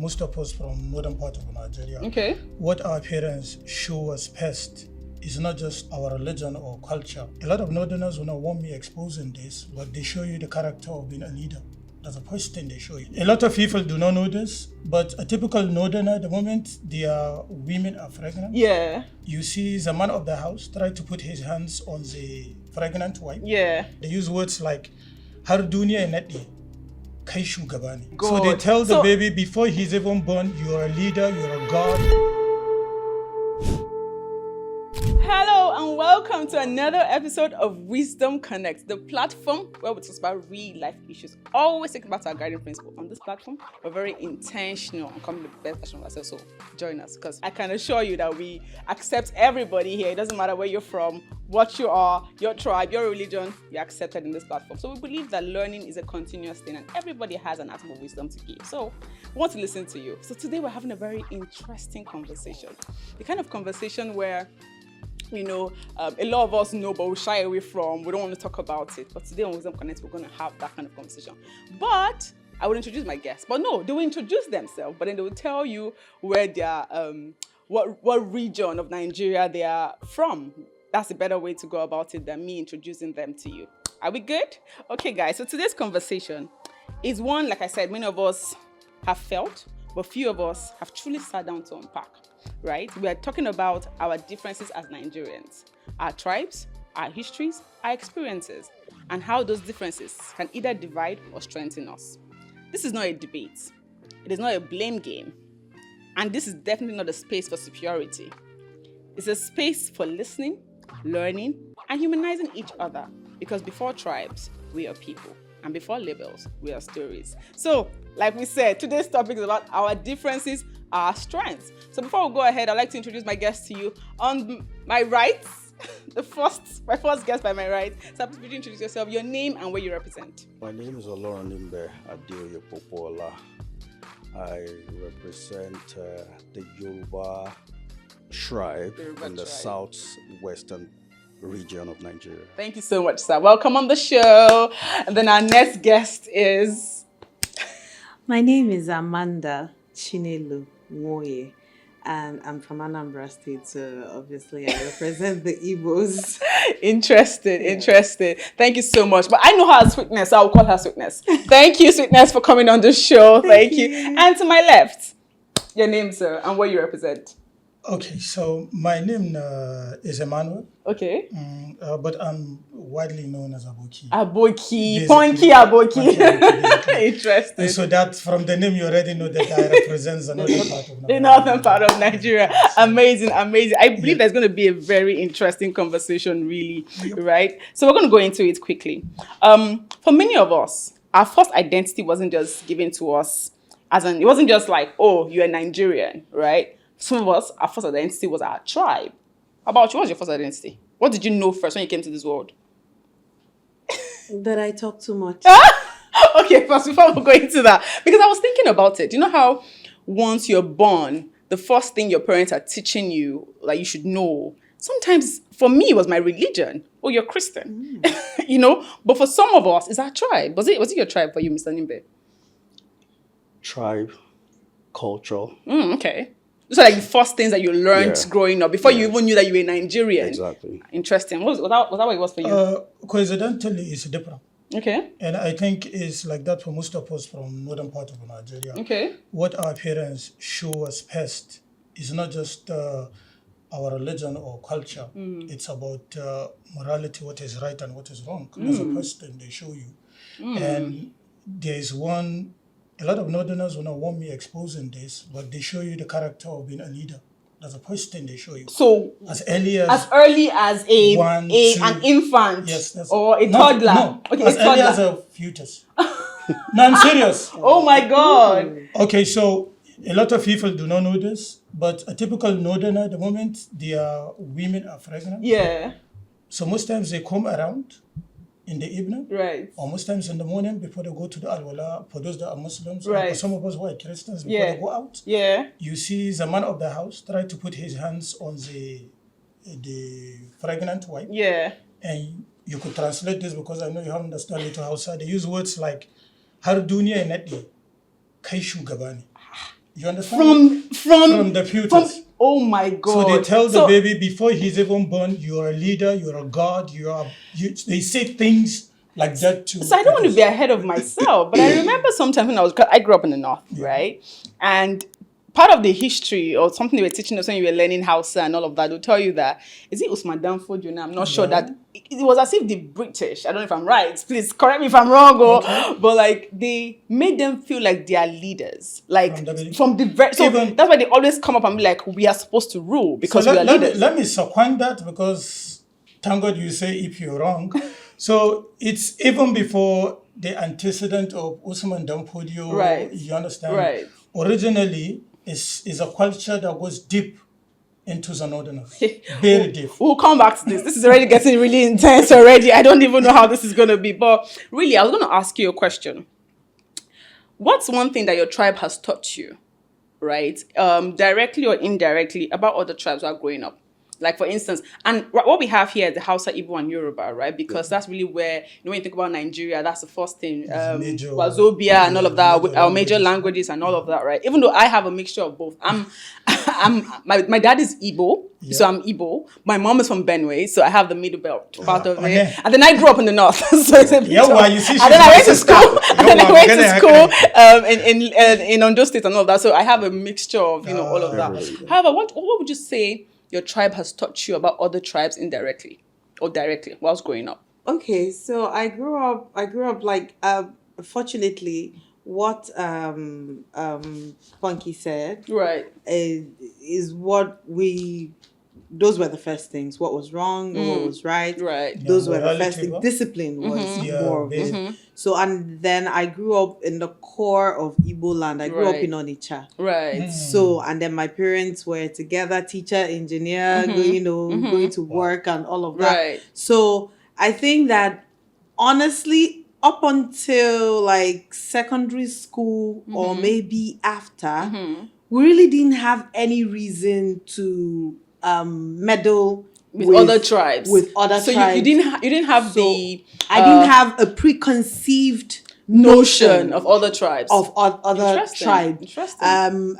Most of us from northern part of Nigeria. Okay. What our parents show us first is not just our religion or culture. A lot of northerners will not want me exposing this, but they show you the character of being a leader. That's the first thing they show you. A lot of people do not know this, but a typical northerner, the moment their women are pregnant, you see the man of the house try to put his hands on the pregnant wife. They use words like har duniya nadi kai shugaba ne. So they tell the baby before he's even born, you're a leader, you're a god. Hello and welcome to another episode of Wisdom Connect, the platform where we talk about real life issues. Always think about our guiding principle. On this platform, we're very intentional and coming to the best version of ourselves. So join us, because I can assure you that we accept everybody here. It doesn't matter where you're from, what you are, your tribe, your religion, you're accepted in this platform. So we believe that learning is a continuous thing and everybody has an atom of wisdom to give. So we want to listen to you. So today we're having a very interesting conversation. The kind of conversation where a lot of us know, but we shy away from. We don't want to talk about it. But today on Wisdom Connect, we're going to have that kind of conversation. But I will introduce my guests. But no, they will introduce themselves, but then they will tell you where they are, what region of Nigeria they are from. That's a better way to go about it than me introducing them to you. Are we good? Okay, guys. So today's conversation is one, like I said, many of us have felt, but few of us have truly sat down to unpack. Right? We are talking about our differences as Nigerians, our tribes, our histories, our experiences, and how those differences can either divide or strengthen us. This is not a debate. It is not a blame game. And this is definitely not a space for superiority. It's a space for listening, learning, and humanizing each other. Because before tribes, we are people. And before labels, we are stories. So, like we said, today's topic is about our differences, our strengths. So before we go ahead, I'd like to introduce my guest to you. On my right, my first guest by my right. So please introduce yourself, your name and where you represent. My name is Oloronimbe Adeoye Popola. I represent the Yoruba tribe in the southwestern region of Nigeria. Thank you so much, sir. Welcome on the show. And then our next guest is... My name is Amanda Chinelu Nwoye, and I'm from Anambra State, so obviously I represent the Igbos. Interested. Thank you so much. But I know her as Sweetness, so I'll call her Sweetness. Thank you, Sweetness, for coming on the show. Thank you. And to my left, your name, sir, and where you represent. Okay, so my name is Emmanuel. Okay. But I'm widely known as Aboki. Punky Aboki. Interesting. And so that from the name you already know that I represent the northern part of Nigeria. The northern part of Nigeria. Amazing. I believe there's going to be a very interesting conversation, really, right? So we're going to go into it quickly. For many of us, our first identity wasn't just given to us, it wasn't just like, oh, you're a Nigerian, right? Some of us, our first identity was our tribe. How about you? What was your first identity? What did you know first when you came to this world? That I talk too much. Okay, first, before we go into that, because I was thinking about it. You know how once you're born, the first thing your parents are teaching you, like you should know, sometimes for me, it was my religion. Oh, you're Christian. But for some of us, it's our tribe. Was it your tribe for you, Mr. Nimbe? Tribe, culture. Okay. Those are like the first things that you learned growing up before you even knew that you were Nigerian. Exactly. Interesting. Was that what it was for you? Coincidentally, it's different. Okay. And I think it's like that for most of us from northern part of Nigeria. Okay. What our parents show us first is not just our religion or culture. It's about morality, what is right and what is wrong. That's the first thing they show you. And there's a lot of northerners will not want me exposing this, but they show you the character of being a leader. That's the first thing they show you. So as early as an infant, or a toddler. No, okay, as early as a fetus. No, I'm serious. Oh my God. Okay, so a lot of people do not know this, but a typical northerner, the moment their women are pregnant, so most times they come around in the evening, right? Or most times in the morning before they go to the Al-Wala, for those that are Muslims, right? Or some of us who are Christians, before they go out, you see the man of the house try to put his hands on the pregnant wife, and you could translate this because I know you haven't understood it to Hausa. They use words like har duniya nadi kai shugaba ne. You understand? From the fetus. Oh my God. So they tell the baby before he's even born, you're a leader, you're a god, they say things like that too. So I don't want to be ahead of myself, but I remember sometimes when I grew up in the North, right? And part of the history or something they were teaching us when you were learning Hausa and all of that, they'll tell you that, is it Usman Danford, I'm not sure that, it was as if the British, I don't know if I'm right, please correct me if I'm wrong, but like they made them feel like they are leaders. Like from the very, so that's why they always come up and be like, we are supposed to rule because we are leaders. Let me second that because thank God you say if you're wrong. So it's even before the antecedent of Usman Danfodio, right. You understand? Right. Originally, is a culture that goes deep into the Northerners. Very deep. We'll come back to this. This is already getting really intense already. I don't even know how this is going to be. But really, I was going to ask you a question. What's one thing that your tribe has taught you, right, directly or indirectly, about other tribes who are growing up? Like, for instance, and what we have here is the Hausa, Igbo, and Yoruba, right? Because that's really where, when you think about Nigeria, that's the first thing. Wazobia and all of that, our major languages and all of that, right? Even though I have a mixture of both. My dad is Igbo, so I'm Igbo. My mom is from Benue, so I have the middle belt part of it. And then I grew up in the north, so it's a bit and then I went to school. In Ondo State and all of that. So I have a mixture of, all of that. However, what would you say your tribe has taught you about other tribes indirectly or directly whilst growing up? Okay, so I grew up like fortunately what Punky said, right, is what those were the first things. What was wrong, what was right. Right. Those were the first things. Discipline was more of it. So, and then I grew up in the core of Igbo land. I grew up in Onitsha. Right. So, and then my parents were together, teacher, engineer, going to work and all of that. Right. So, I think that honestly, up until like secondary school or maybe after, we really didn't have any reason to meddle with other tribes. So you didn't have I didn't have a preconceived notion of other tribes. Of other tribes. Interesting.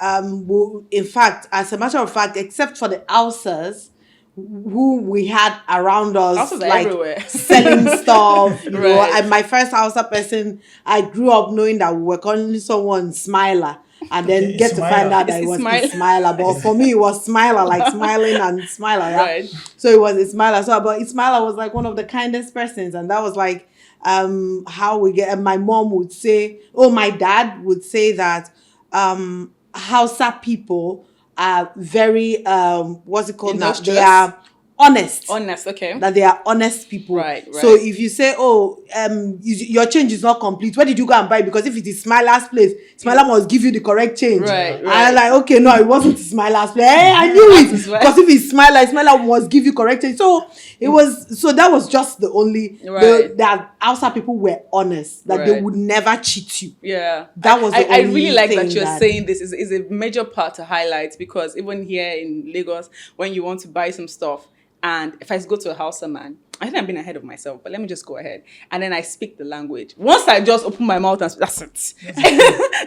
In fact, as a matter of fact, except for the Hausas, who we had around us, like everywhere. Selling stuff. You know, Right. and my first Hausa person, I grew up knowing that we were calling someone Smiler. And then get to find out that it was Ismaila. But for me, it was Smiler, like smiling and Smiler. Right? So it was Ismaila. So, but Ismaila was like one of the kindest persons. And that was like how we get. And my mom would say, my dad would say that Hausa people are very, what's it called now? They are honest. Honest, okay. That they are honest people. Right. So if you say, your change is not complete, where did you go and buy? Because if it is Smiler's place, Smiler must give you the correct change. Right. And I'm like, okay, no, it wasn't Smiler's place. Hey, I knew it. Because if it's Smiler must give you correct change. So that was just the only, that outside people were honest, that they would never cheat you. Yeah. That was the I only really like thing that you're saying this is a major part to highlight, because even here in Lagos, when you want to buy some stuff, and if I go to a Hausa man, I think I'm being ahead of myself, but let me just go ahead. And then I speak the language. Once I just open my mouth and speak, that's it.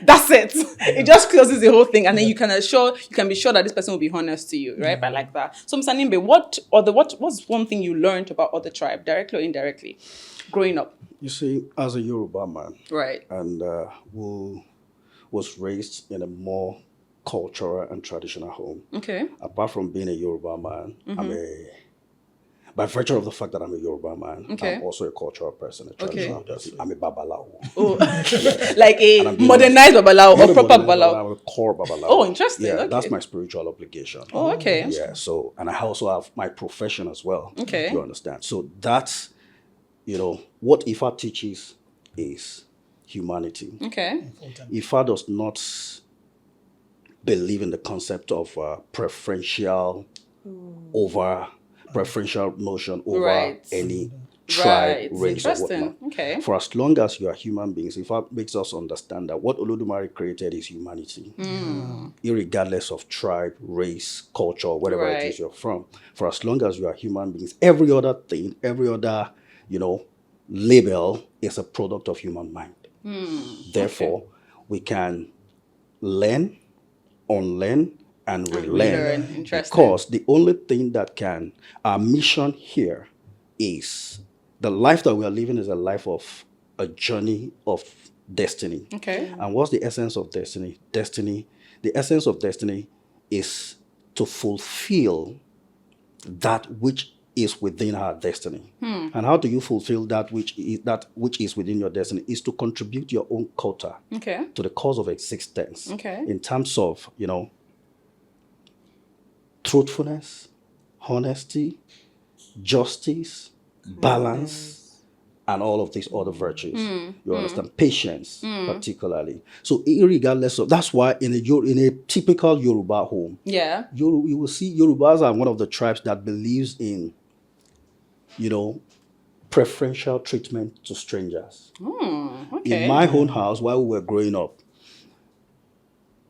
That's it. Yeah. It just closes the whole thing. And then you can be sure that this person will be honest to you, right? But like that. So Mr. Nimbe, what's one thing you learned about other tribe, directly or indirectly, growing up? You see, as a Yoruba man, right, and who was raised in a more cultural and traditional home. Okay. Apart from being a Yoruba man, by virtue of the fact that I'm a Yoruba man, I'm also a cultural person, a traditional person. I'm a Babalawo. Oh, like a modernized Babalawo or proper Babalawo? I'm a core Babalawo. Oh, interesting. Yeah, okay. That's my spiritual obligation. Oh, okay. Yeah, so, and I also have my profession as well. Okay. You understand? So that's, what Ifa teaches is humanity. Okay. Ifa does not believe in the concept of preferential notion over any tribe, race, or whatnot. Okay. For as long as you are human beings, Ifa makes us understand that what Olodumare created is humanity, irregardless of tribe, race, culture, whatever it is you're from. For as long as you are human beings, every other thing, every other, label is a product of human mind. Therefore, we can learn unlearn and relearn. Interesting. Because the only thing that can, our mission here is the life that we are living is a life of a journey of destiny. Okay. And what's the essence of destiny? The essence of destiny is to fulfill that which is within our destiny. And how do you fulfill that which is within your destiny? Is to contribute your own quota to the cause of existence. In terms of, truthfulness, honesty, justice, balance, and all of these other virtues. You understand? Patience, particularly. So regardless of, that's why in a typical Yoruba home, you will see Yorubas are one of the tribes that believes in, preferential treatment to strangers. In my own house, while we were growing up,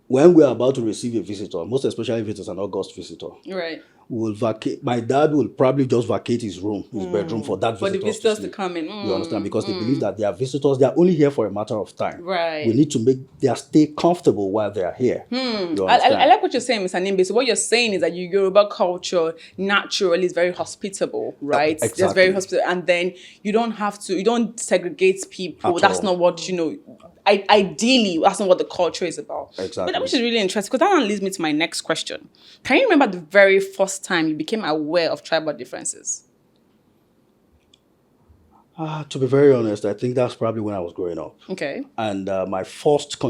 when we are about to receive a visitor, most especially if it is an August visitor, will vacate. My dad will probably just vacate his room, his bedroom for that for the visitors to come in. You understand? Because they believe that they are visitors. They are only here for a matter of time. Right. We need to make their stay comfortable while they are here. You I like what you're saying, Mr. Nimbe. So what you're saying is that your Yoruba culture naturally is very hospitable, right? Exactly. It's very hospitable. And then you don't segregate people. That's not what, ideally, that's not what the culture is about. Exactly. But which is really interesting, because that leads me to my next question. Can you remember the very first time you became aware of tribal differences? To be very honest, I think that's probably when I was growing up. Okay. And my first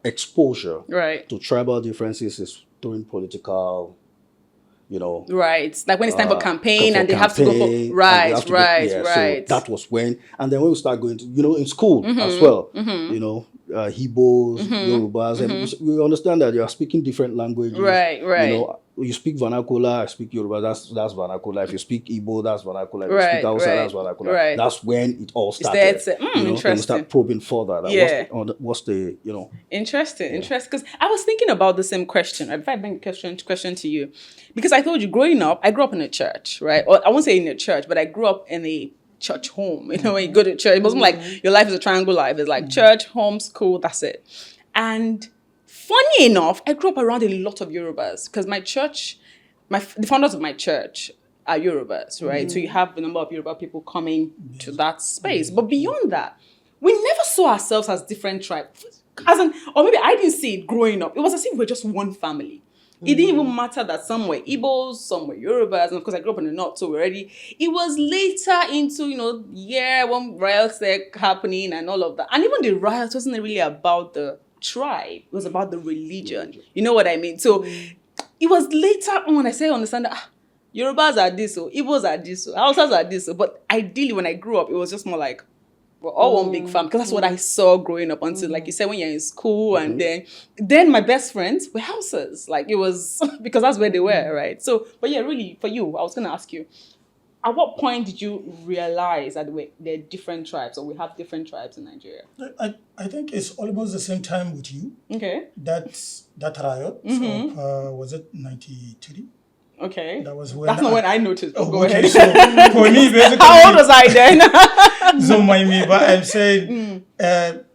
exposure to tribal differences is during political, Right. Like when it's time for campaign and they have to go for... Right. So that was when... And then when we start going to, in school as well, Igbos, Yorubas, and we understand that you are speaking different languages. Right. You speak vernacular, I speak Yoruba, that's vernacular. If you speak Igbo, that's vernacular. If you speak Hausa, that's vernacular. Right. That's when it all started. Interesting. And start probing further. What's the Interesting. Because I was thinking about the same question. If I bring a question to you, because I told you, growing up, I grew up in a church, right? Or I won't say in a church, but I grew up in a church home. When you go to church, it wasn't like your life is a triangle life. It's like church, home, school, that's it. And funny enough, I grew up around a lot of Yorubas, because my church, the founders of my church are Yorubas, right? So you have a number of Yoruba people coming to that space. But beyond that, we never saw ourselves as different tribes. Or maybe I didn't see it growing up. It was as if we were just one family. It didn't even matter that some were Igbos, some were Yorubas, and of course I grew up in the north, so already. It was later into, when riots were happening and all of that. And even the riots wasn't really about the tribe, it was about the religion. You know what I mean? So it was later on, I understand that Yorubas are this, or Igbos are this, or Hausas are this. But ideally, when I grew up, it was just more like, we're all one big family, because that's what I saw growing up until, like you said, when you're in school, and then my best friends were Hausas. Like, it was, because that's where they were, right? So, but yeah, really, for you, I was going to ask you, at what point did you realize that there are different tribes, or we have different tribes in Nigeria? I think it's almost the same time with you. Okay. That riot, was it 93? Okay. That was when That's not when I noticed. Go ahead. So for me, basically... How old was I then? Don't mind me, but I'm saying,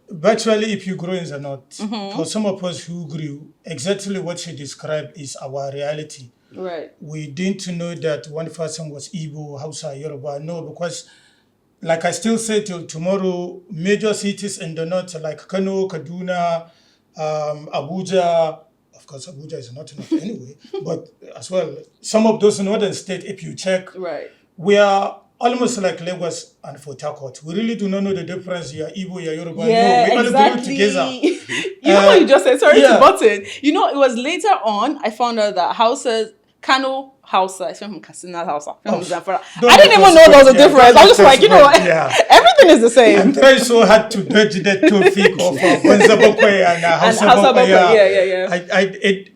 virtually if you grow in the north, for some of us who grew, exactly what she described is our reality. Right. We didn't know that one person was Igbo, Hausa, Yoruba. No, because like I still say till tomorrow, major cities in the north like Kano, Kaduna, Abuja. Of course, Abuja is not enough anyway, but as well, some of those northern states, if you check, we are almost like Lagos and Port Harcourt. We really do not know the difference. You're Igbo, you're Yoruba. Yeah, no, we all grew together. You know what you just said? Sorry to butt in. It was later on I found out that Hausas, Kano Hausa, I from Katsina Hausa. I didn't even know there was a difference. I was just like, everything is the same. I'm trying so hard to dodge that topic of Bonzabokwe and Hausa.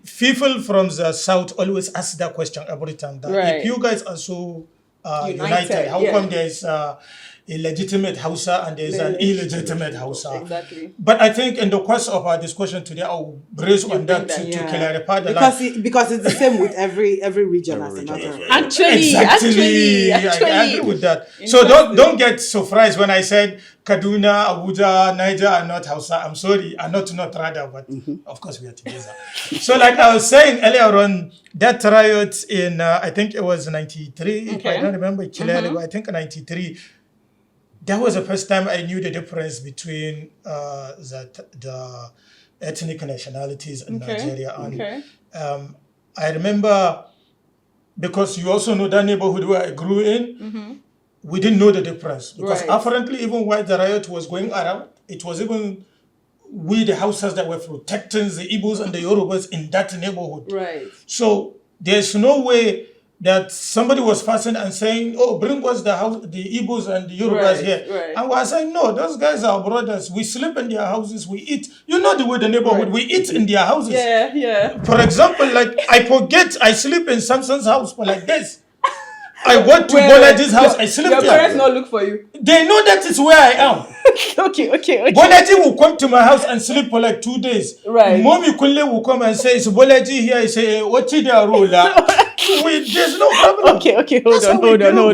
People from the south always ask that question every time. That if you guys are so united, how come there's a legitimate Hausa and there's an illegitimate Hausa. Exactly. But I think in the course of our discussion today, I'll raise on that to clarify the because it's the same with every region as a matter of fact. Actually, I agree with that. So don't get surprised when I said Kaduna, Abuja, Niger are not Hausa. I'm sorry, are not rather, but of course we are together. So like I was saying earlier on, that riot in I think it was 93. I don't remember clearly, but I think 93. That was the first time I knew the difference between the ethnic nationalities in Nigeria. And I remember, because you also know that neighborhood where I grew in, we didn't know the difference. Because apparently even while the riot was going around, it was even we, the Hausas, that were protecting the Igbos and the Yorubas in that neighborhood. Right. So there's no way that somebody was fasting and saying, oh, bring us the Igbos and the Yorubas here. Right. And we are saying, no, those guys are brothers. We sleep in their houses, we eat. You know the way the neighborhood, we eat in their houses. Yeah. For example, like I forget, I sleep in Samson's house for like this. I went to Bolaji's house, I sleep there. Your parents not look for you? They know that is where I am. Okay. Bolaji will come to my house and sleep for like 2 days. Right. Mommy Kunle will come and say, is Bolaji here? I say, what's the role? There's no problem. Okay, hold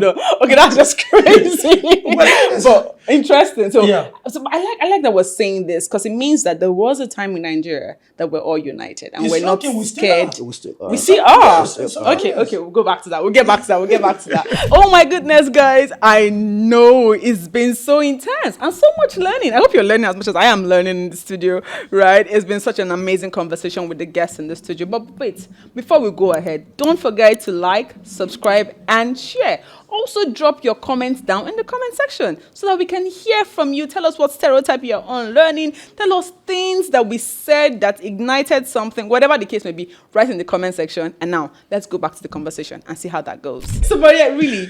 on. Okay, that's just crazy. But interesting. So I like that we're saying this, because it means that there was a time in Nigeria that we're all united and we're not scared. We still are. Okay, we'll go back to that. We'll get back to that. Oh my goodness, guys. I know it's been so intense and so much learning. I hope you're learning as much as I am learning in the studio, right? It's been such an amazing conversation with the guests in the studio. But wait, before we go ahead, don't forget to like, subscribe, and share. Also, drop your comments down in the comment section so that we can hear from you. Tell us what stereotype you're unlearning. Tell us things that we said that ignited something, whatever the case may be, write in the comment section. And now, let's go back to the conversation and see how that goes. So, Maria, really,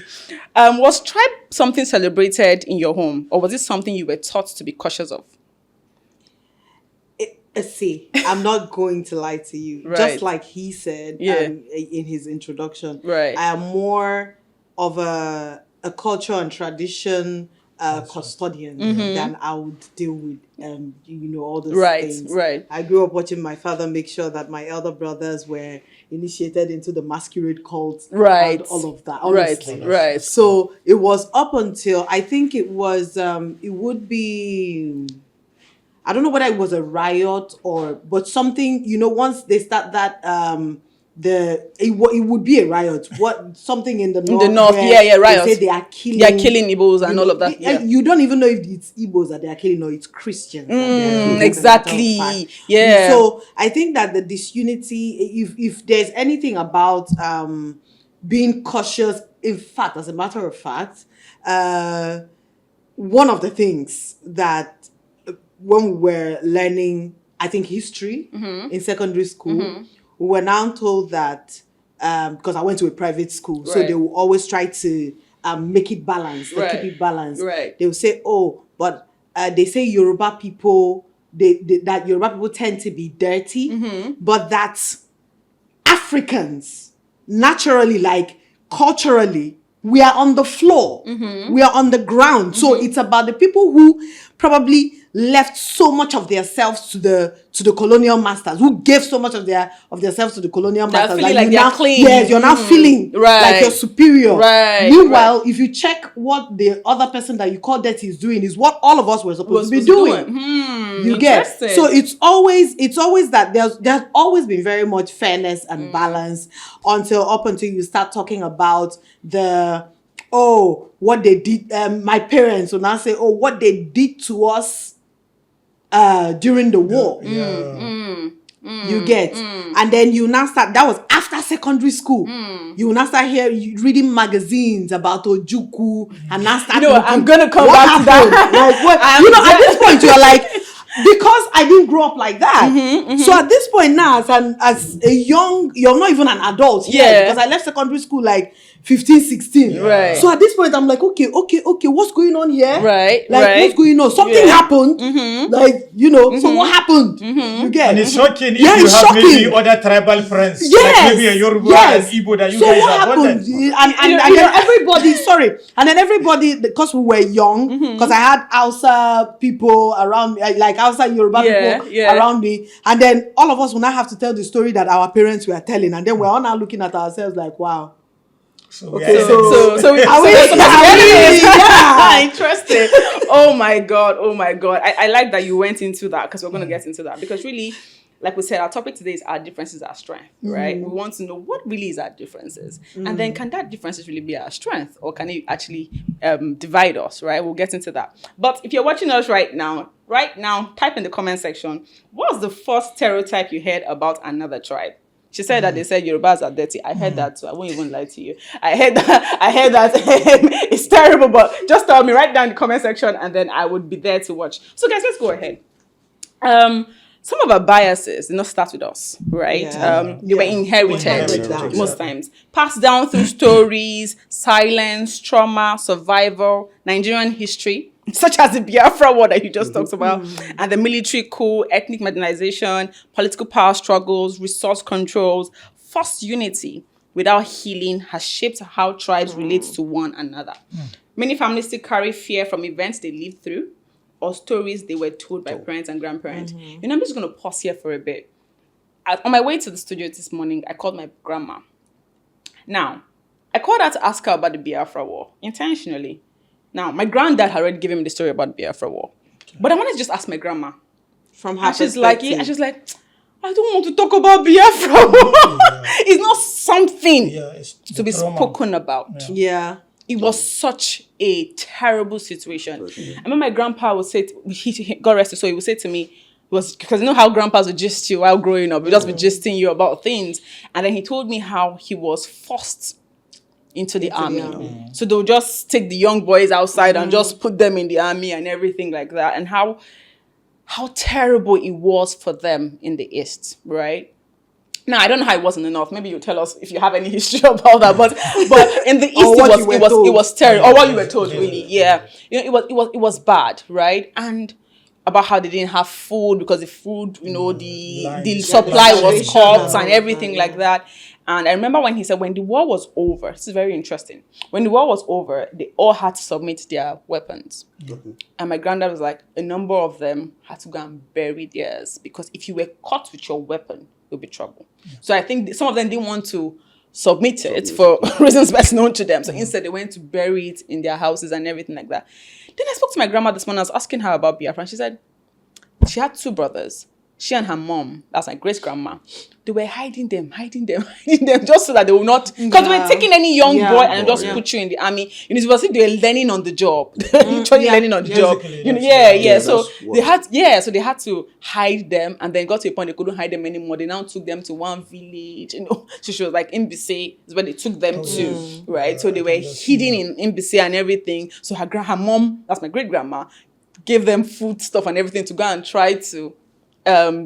was tribe something celebrated in your home, or was it something you were taught to be cautious of? See, I'm not going to lie to you. Right. Just like he said in his introduction, right. I am more of a culture and tradition custodian than I would deal with, all those things. Right. I grew up watching my father make sure that my elder brothers were initiated into the masquerade cult, and all of that. Honestly. Right. So it was up until, I think it was, it would be, I don't know whether it was a riot but something, once they start that, it would be a riot. Something in the north? In the north, riot. They say they are killing. They are killing Igbos and all of that. You don't even know if it's Igbos that they are killing or it's Christians. Exactly. Yeah. So I think that the disunity, if there's anything about being cautious, in fact, as a matter of fact, one of the things that when we were learning, I think, history in secondary school, we were now told that, because I went to a private school, so they will always try to make it balanced, keep it balanced. Right. They will say, but they say Yoruba people, that Yoruba people tend to be dirty, but that Africans, naturally, like culturally, we are on the floor. We are on the ground. So it's about the people who probably left so much of themselves to the colonial masters, who gave so much of themselves to the colonial masters. Feeling like they're clean. Yes, you're now feeling like you're superior. Right. Meanwhile, if you check what the other person that you call dirty is doing, is what all of us were supposed to be doing. You get. So it's always that there's always been very much fairness and balance until you start talking about what they did. My parents will now say, what they did to us during the war. You get. And then you now start, that was after secondary school. You will now start reading magazines about Ojukwu and now start I'm going to come back to that. Like, at this point, you're like, because I didn't grow up like that. So at this point now, as a young, you're not even an adult yet, because I left secondary school like 15, 16. Right. So at this point, I'm like, okay, what's going on here? Right. Like, right. what's going on? Something happened. Like, so what happened? You get? And it's shocking if Yeah, you it's have shocking. maybe other tribal friends, Yes, like maybe a Yoruba yes. and Igbo that you so guys what are happened? bonded. And then everybody, and then everybody, because we were young, because I had Hausa people around me, like Hausa Yoruba people around me, and then all of us will now have to tell the story that our parents were telling, and then we're all now looking at ourselves like, wow. Okay, so interesting. Oh my god. I like that you went into that, because we're going to get into that, because really, like we said, our topic today is our differences are strength, right? We want to know what really is our differences, and then can that differences really be our strength, or can it actually divide us, right? We'll get into that. But if you're watching us right now, type in the comment section, what's the first stereotype you heard about another tribe? She said that they said Yorubas are dirty. I heard that too. I won't even lie to you. I heard that it's terrible, but just tell me, write down in the comment section, and then I would be there to watch. So guys, let's go ahead. Some of our biases did not start with us, right? They were inherited most times. Passed down through stories, silence, trauma, survival, Nigerian history, such as the Biafra War that you just talked about, and the military coup, ethnic marginalization, political power struggles, resource controls. Forced unity without healing has shaped how tribes relate to one another. Many families still carry fear from events they lived through, or stories they were told by parents and grandparents. I'm just going to pause here for a bit. On my way to the studio this morning, I called my grandma. Now, I called her to ask her about the Biafra War, intentionally. Now, my granddad had already given me the story about the Biafra War. But I wanted to just ask my grandma. From her she's like, I don't want to talk about Biafra War. It's not something to be spoken about. It was such a terrible situation. I remember my grandpa would say, he got arrested, so he would say to me, because you know how grandpas would gist you while growing up, he'd just be gisting you about things. And then he told me how he was forced into the army. So they'll just take the young boys outside and just put them in the army and everything like that. And how terrible it was for them in the East, right? Now, I don't know how it wasn't enough. Maybe you tell us if you have any history about that. But in the East, it was terrible. Or what you were told, really. Yeah. It was bad, right? And about how they didn't have food because the food, the supply was cut and everything like that. And I remember when he said when the war was over, this is very interesting. When the war was over, they all had to submit their weapons. And my granddad was like, a number of them had to go and bury theirs, because if you were caught with your weapon, there'll be trouble. So I think some of them didn't want to submit it for reasons best known to them. So instead, they went to bury it in their houses and everything like that. Then I spoke to my grandma this morning. I was asking her about Biafra, and she said she had two brothers. She and her mom, that's my great grandma, they were hiding them just so that they will not, because they were taking any young boy and just put you in the army. It was like they were learning on the job. Learning on the job. So they had to hide them, and then got to a point they couldn't hide them anymore. They now took them to one village. So she was like Mbise is where they took them to, right? So they were hidden in Mbise and everything. So her mom, that's my great grandma, gave them food stuff and everything to go and try to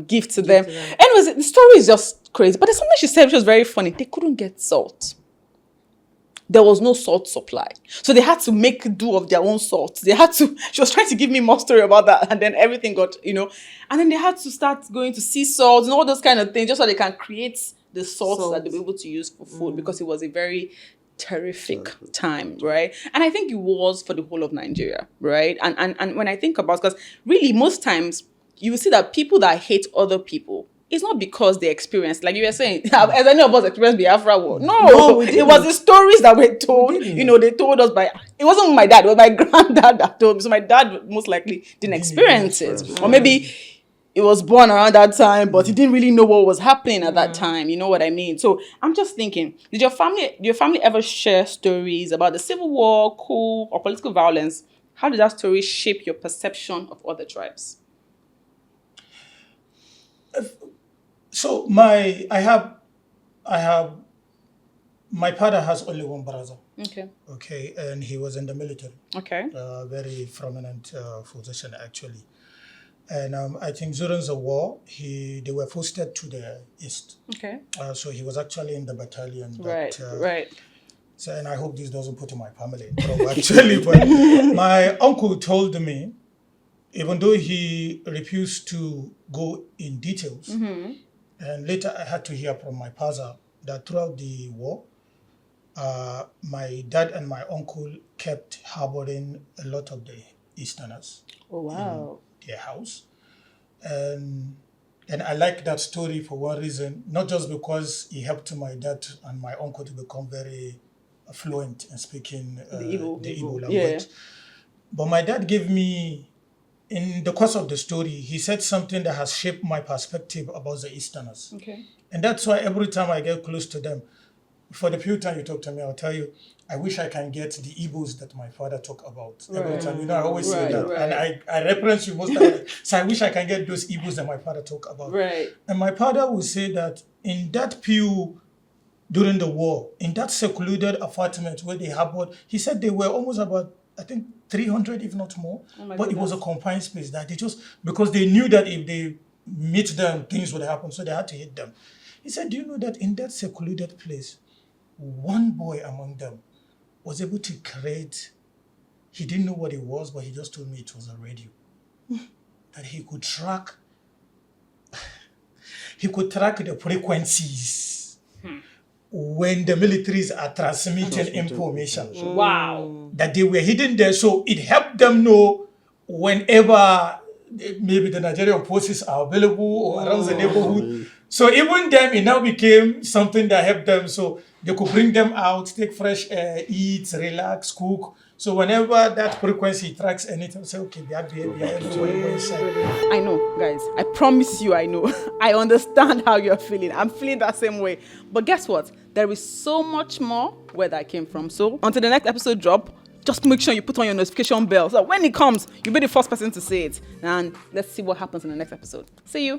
give to them. Anyways, the story is just crazy. But there's something she said which was very funny. They couldn't get salt. There was no salt supply. So they had to make do of their own salt. She was trying to give me more story about that. And then everything got, and then they had to start going to sea salt and all those kind of things just so they can create the salt that they were able to use for food, because it was a very terrific time, right? And I think it was for the whole of Nigeria, right? And when I think about, because really most times, you will see that people that hate other people, it's not because they experienced, like you were saying, has any of us experienced Biafra War? No, it was the stories that were told. They told us it wasn't my dad, it was my granddad that told me. So my dad most likely didn't experience it. Or maybe it was born around that time, but he didn't really know what was happening at that time. You know what I mean? So I'm just thinking, did your family ever share stories about the Civil War, coup, or political violence? How did that story shape your perception of other tribes? So my father has only one brother. Okay, and he was in the military. Okay. Very prominent position actually. And I think during the war, they were posted to the east. Okay. So he was actually in the battalion. Right. So, and I hope this doesn't put in my family in trouble, actually. But my uncle told me, even though he refused to go in details, and later I had to hear from my father that throughout the war, my dad and my uncle kept harboring a lot of the Easterners in their house. And I like that story for one reason, not just because it helped my dad and my uncle to become very fluent in speaking the Igbo language. But my dad gave me, in the course of the story, he said something that has shaped my perspective about the Easterners. Okay. And that's why every time I get close to them, for the few times you talk to me, I'll tell you, I wish I can get the Igbos that my father talked about. Every time, you know, I always say that. And I reference you most of the time. So I wish I can get those Igbos that my father talked about. Right. And my father would say that in that pew during the war, in that secluded apartment where they harbored, he said they were almost about, I think, 300, if not more. But it was a confined space that they just, because they knew that if they meet them, things would happen. So they had to hit them. He said, do you know that in that secluded place, one boy among them was able to create, he didn't know what it was, but he just told me it was a radio. That he could track the frequencies when the militaries are transmitting information. Wow. That they were hidden there, so it helped them know whenever maybe the Nigerian forces are available or around the neighborhood. So even them, it now became something that helped them. So they could bring them out, take fresh air, eat, relax, cook. So whenever that frequency tracks anything, say, okay, they are everywhere inside. I know, guys. I promise you, I know. I understand how you're feeling. I'm feeling that same way. But guess what? There is so much more where that came from. So until the next episode drop, just make sure you put on your notification bell. So when it comes, you'll be the first person to see it. And let's see what happens in the next episode. See you.